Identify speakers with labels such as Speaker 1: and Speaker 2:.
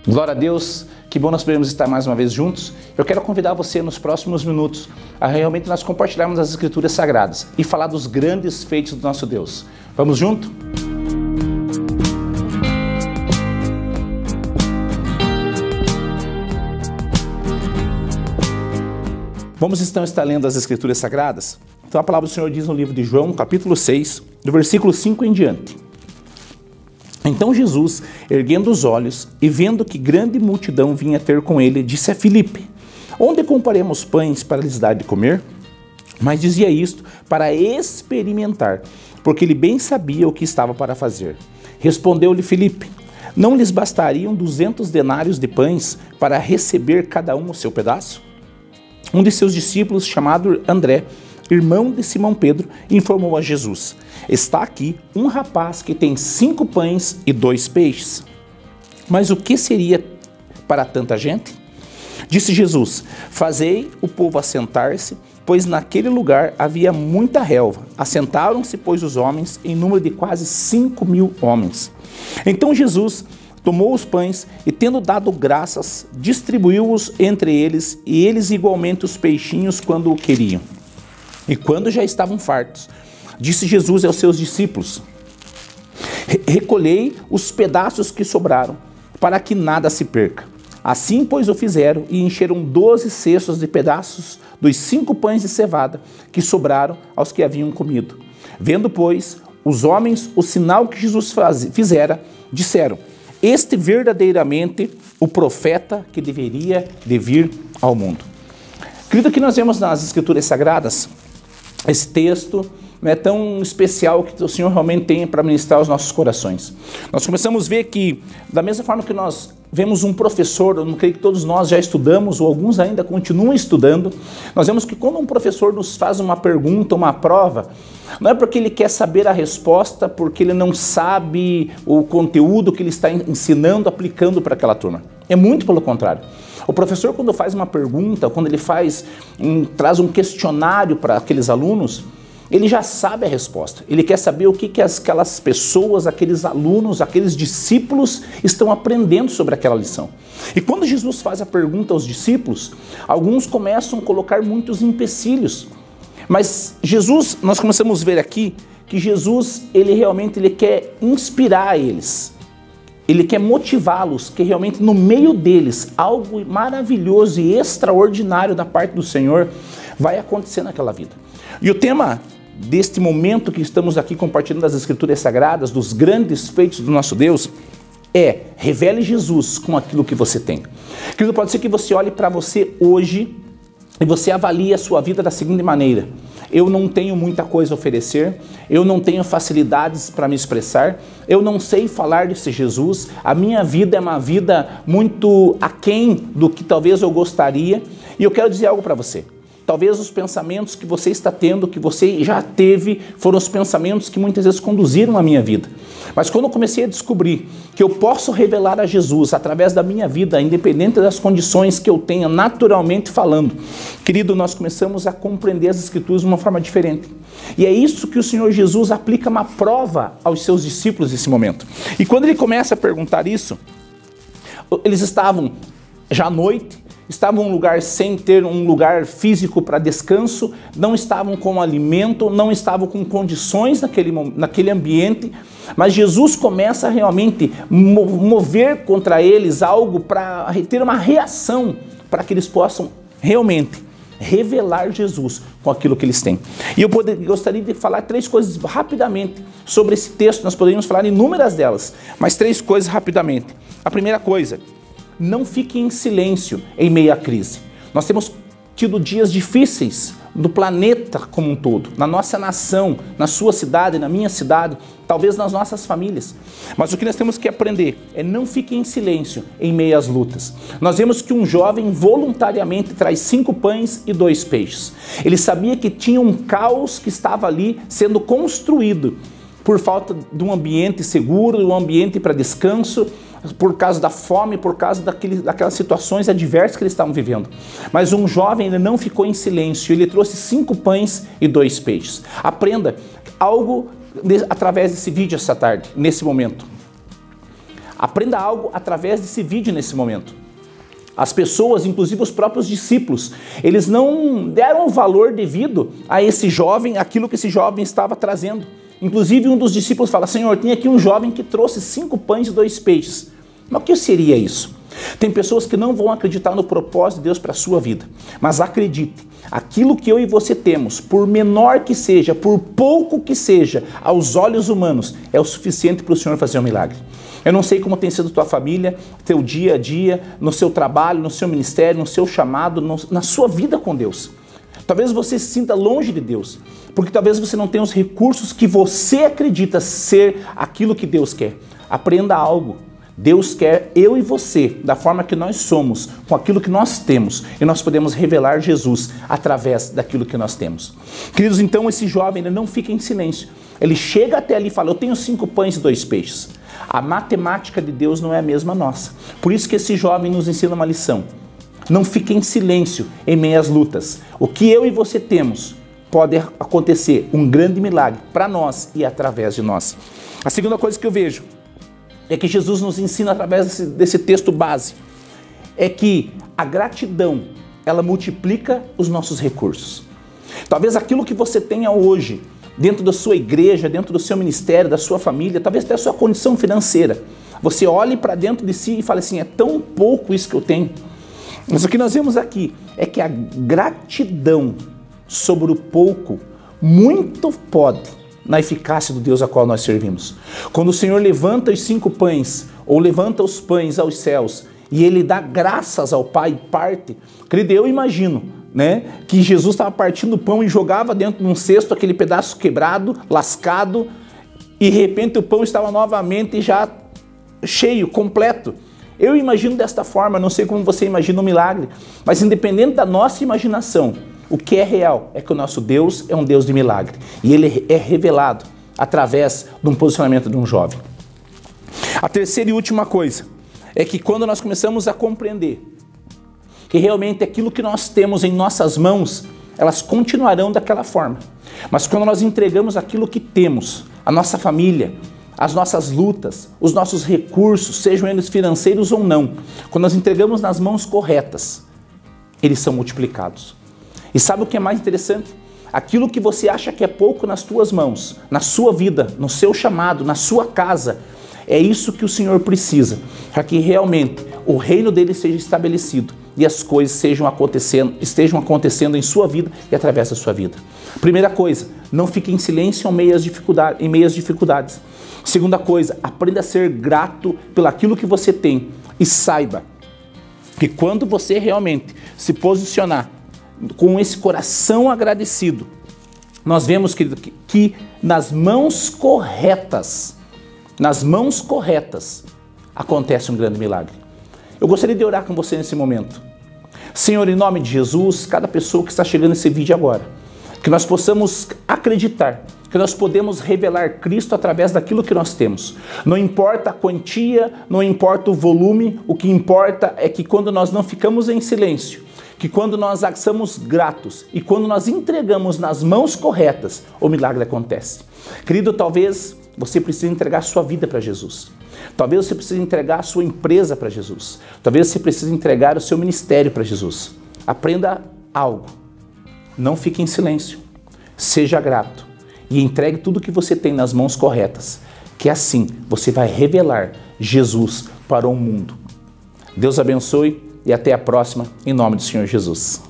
Speaker 1: Glória a Deus, que bom nós podemos estar mais uma vez juntos. Eu quero convidar você nos próximos minutos a realmente nós compartilharmos as Escrituras Sagradas e falar dos grandes feitos do nosso Deus. Vamos junto? Vamos então estar lendo as Escrituras Sagradas? Então a palavra do Senhor diz no livro de João, capítulo 6, do versículo 5 em diante. Então Jesus, erguendo os olhos e vendo que grande multidão vinha ter com ele, disse a Filipe: onde compraremos pães para lhes dar de comer? Mas dizia isto para experimentar, porque ele bem sabia o que estava para fazer. Respondeu-lhe Filipe: não lhes bastariam 200 denários de pães para receber cada um o seu pedaço? Um de seus discípulos, chamado André, irmão de Simão Pedro, informou a Jesus: está aqui um rapaz que tem 5 pães e 2 peixes. Mas o que seria para tanta gente? Disse Jesus: fazei o povo assentar-se, pois naquele lugar havia muita relva. Assentaram-se, pois, os homens, em número de quase 5.000 homens. Então Jesus tomou os pães e, tendo dado graças, distribuiu-os entre eles, e eles igualmente os peixinhos quando o queriam. E quando já estavam fartos, disse Jesus aos seus discípulos: recolhei os pedaços que sobraram, para que nada se perca. Assim, pois, o fizeram, e encheram 12 cestos de pedaços dos 5 pães de cevada que sobraram aos que haviam comido. Vendo, pois, os homens o sinal que Jesus fizera, disseram: este verdadeiramente o profeta que deveria de vir ao mundo. Querido, que nós vemos nas Escrituras Sagradas, esse texto é tão especial que o Senhor realmente tem para ministrar os nossos corações. Nós começamos a ver que, da mesma forma que nós vemos um professor, eu não creio que todos nós já estudamos, ou alguns ainda continuam estudando, nós vemos que quando um professor nos faz uma pergunta, uma prova, não é porque ele quer saber a resposta, porque ele não sabe o conteúdo que ele está ensinando, aplicando para aquela turma. É muito pelo contrário. O professor, quando faz uma pergunta, quando ele traz um questionário para aqueles alunos, ele já sabe a resposta. Ele quer saber o que aquelas pessoas, aqueles alunos, aqueles discípulos estão aprendendo sobre aquela lição. E quando Jesus faz a pergunta aos discípulos, alguns começam a colocar muitos empecilhos. Mas Jesus, nós começamos a ver aqui que Jesus, ele realmente quer inspirar eles. Ele quer motivá-los, que realmente no meio deles algo maravilhoso e extraordinário da parte do Senhor vai acontecer naquela vida. E o tema deste momento que estamos aqui compartilhando das Escrituras Sagradas, dos grandes feitos do nosso Deus, é: revele Jesus com aquilo que você tem. Querido, pode ser que você olhe para você hoje e você avalie a sua vida da seguinte maneira: eu não tenho muita coisa a oferecer, eu não tenho facilidades para me expressar, eu não sei falar desse Jesus, a minha vida é uma vida muito aquém do que talvez eu gostaria. E eu quero dizer algo para você. Talvez os pensamentos que você está tendo, que você já teve, foram os pensamentos que muitas vezes conduziram a minha vida. Mas quando eu comecei a descobrir que eu posso revelar a Jesus através da minha vida, independente das condições que eu tenha, naturalmente falando, querido, nós começamos a compreender as Escrituras de uma forma diferente. E é isso que o Senhor Jesus aplica uma prova aos seus discípulos nesse momento. E quando ele começa a perguntar isso, eles estavam já à noite, estavam em um lugar sem ter um lugar físico para descanso, não estavam com alimento, não estavam com condições naquele ambiente, mas Jesus começa a realmente mover contra eles algo para ter uma reação, para que eles possam realmente revelar Jesus com aquilo que eles têm. E eu gostaria de falar 3 coisas rapidamente sobre esse texto. Nós poderíamos falar inúmeras delas, mas 3 coisas rapidamente. A primeira coisa: não fique em silêncio em meio à crise. Nós temos tido dias difíceis do planeta como um todo, na nossa nação, na sua cidade, na minha cidade, talvez nas nossas famílias. Mas o que nós temos que aprender é: não fique em silêncio em meio às lutas. Nós vemos que um jovem voluntariamente traz 5 pães e 2 peixes. Ele sabia que tinha um caos que estava ali sendo construído por falta de um ambiente seguro, de um ambiente para descanso, por causa da fome, por causa daquelas situações adversas que eles estavam vivendo. Mas um jovem, ele não ficou em silêncio, ele trouxe 5 pães e 2 peixes. Aprenda algo através desse vídeo essa tarde, nesse momento. Aprenda algo através desse vídeo nesse momento. As pessoas, inclusive os próprios discípulos, eles não deram o valor devido a esse jovem, aquilo que esse jovem estava trazendo. Inclusive um dos discípulos fala: Senhor, tem aqui um jovem que trouxe 5 pães e 2 peixes. Mas o que seria isso? Tem pessoas que não vão acreditar no propósito de Deus para a sua vida. Mas acredite, aquilo que eu e você temos, por menor que seja, por pouco que seja, aos olhos humanos, é o suficiente para o Senhor fazer um milagre. Eu não sei como tem sido tua família, teu dia a dia, no seu trabalho, no seu ministério, no seu chamado, na sua vida com Deus. Talvez você se sinta longe de Deus, porque talvez você não tenha os recursos que você acredita ser aquilo que Deus quer. Aprenda algo. Deus quer eu e você, da forma que nós somos, com aquilo que nós temos, e nós podemos revelar Jesus através daquilo que nós temos. Queridos, então esse jovem ele não fica em silêncio. Ele chega até ali e fala: eu tenho 5 pães e 2 peixes. A matemática de Deus não é a mesma nossa. Por isso que esse jovem nos ensina uma lição. Não fique em silêncio em meio às lutas. O que eu e você temos pode acontecer um grande milagre para nós e através de nós. A segunda coisa que eu vejo é que Jesus nos ensina através desse texto base, é que a gratidão, ela multiplica os nossos recursos. Talvez aquilo que você tenha hoje, dentro da sua igreja, dentro do seu ministério, da sua família, talvez até a sua condição financeira, você olhe para dentro de si e fale assim: é tão pouco isso que eu tenho. Mas o que nós vemos aqui é que a gratidão sobre o pouco muito pode na eficácia do Deus a qual nós servimos. Quando o Senhor levanta os 5 pães, ou levanta os pães aos céus, e Ele dá graças ao Pai e parte, querido, eu imagino, né, que Jesus estava partindo o pão e jogava dentro de um cesto aquele pedaço quebrado, lascado, e de repente o pão estava novamente já cheio, completo. Eu imagino desta forma, não sei como você imagina o milagre, mas independente da nossa imaginação, o que é real é que o nosso Deus é um Deus de milagre. E Ele é revelado através de um posicionamento de um jovem. A terceira e última coisa é que quando nós começamos a compreender que realmente aquilo que nós temos em nossas mãos, elas continuarão daquela forma. Mas quando nós entregamos aquilo que temos, a nossa família, as nossas lutas, os nossos recursos, sejam eles financeiros ou não, quando nós entregamos nas mãos corretas, eles são multiplicados. E sabe o que é mais interessante? Aquilo que você acha que é pouco nas tuas mãos, na sua vida, no seu chamado, na sua casa, é isso que o Senhor precisa, para que realmente o reino dele seja estabelecido e as coisas estejam acontecendo em sua vida e através da sua vida. Primeira coisa, não fique em silêncio em meio às dificuldades. Segunda coisa, aprenda a ser grato pelaquilo que você tem e saiba que quando você realmente se posicionar com esse coração agradecido, nós vemos que nas mãos corretas, acontece um grande milagre. Eu gostaria de orar com você nesse momento. Senhor, em nome de Jesus, cada pessoa que está chegando nesse vídeo agora, que nós possamos acreditar que nós podemos revelar Cristo através daquilo que nós temos. Não importa a quantia, não importa o volume, o que importa é que quando nós não ficamos em silêncio, que quando nós somos gratos e quando nós entregamos nas mãos corretas, o milagre acontece. Querido, talvez você precise entregar a sua vida para Jesus. Talvez você precise entregar a sua empresa para Jesus. Talvez você precise entregar o seu ministério para Jesus. Aprenda algo. Não fique em silêncio. Seja grato e entregue tudo que você tem nas mãos corretas, que assim você vai revelar Jesus para o mundo. Deus abençoe e até a próxima, em nome do Senhor Jesus.